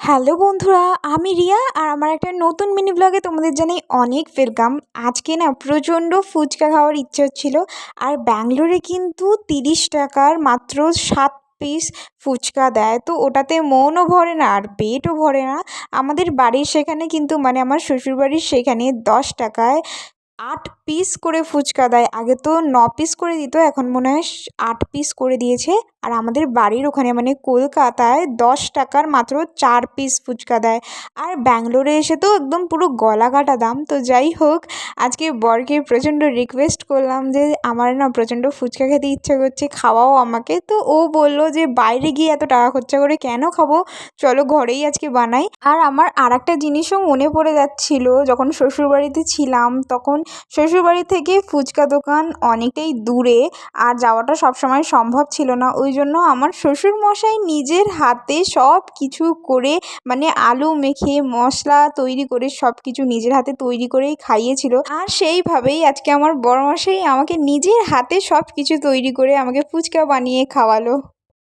Hello বন্ধুরা, আমি রিয়া আর আমার একটা নতুন মিনি ব্লগে তোমাদের জানাই অনেক ওয়েলকাম। আজকে না প্রচণ্ড ফুচকা খাওয়ার ইচ্ছে হচ্ছিল। আর ব্যাঙ্গালোরে কিন্তু 30 টাকার মাত্র 7 পিস ফুচকা দেয়, তো ওটাতে মনও ভরে না আর পেটও ভরে না। আমাদের বাড়ির সেখানে কিন্তু আমার শ্বশুরবাড়ির সেখানে 10 টাকায় 8 পিস করে ফুচকা দেয়। আগে তো 9 পিস করে দিত, এখন মনে হয় 8 পিস করে দিয়েছে। আর আমাদের বাড়ির ওখানে কলকাতায় 10 টাকার মাত্র 4 পিস ফুচকা দেয়। আর ব্যাঙ্গালোরে এসে তো একদম পুরো গলা কাটা দাম। তো যাই হোক, আজকে বরকে প্রচণ্ড রিকোয়েস্ট করলাম যে আমার না প্রচণ্ড ফুচকা খেতে ইচ্ছা করছে, খাওয়াও আমাকে। তো ও বললো যে বাইরে গিয়ে এত টাকা খরচা করে কেন খাবো, চলো ঘরেই আজকে বানাই। আর আমার আর একটা জিনিসও মনে পড়ে যাচ্ছিল, যখন শ্বশুরবাড়িতে ছিলাম তখন শ্বশুরবাড়ি থেকে ফুচকা দোকান অনেকটাই দূরে আর যাওয়াটা সবসময় সম্ভব ছিল না। ওই জন্য আমার শ্বশুরমশাই নিজের হাতে সব কিছু করে, আলু মেখে মশলা তৈরি করে সব কিছু নিজের হাতে তৈরি করেই খাইয়েছিল। আর সেইভাবেই আজকে আমার বড়মশাই আমাকে নিজের হাতে সব কিছু তৈরি করে আমাকে ফুচকা বানিয়ে খাওয়ালো।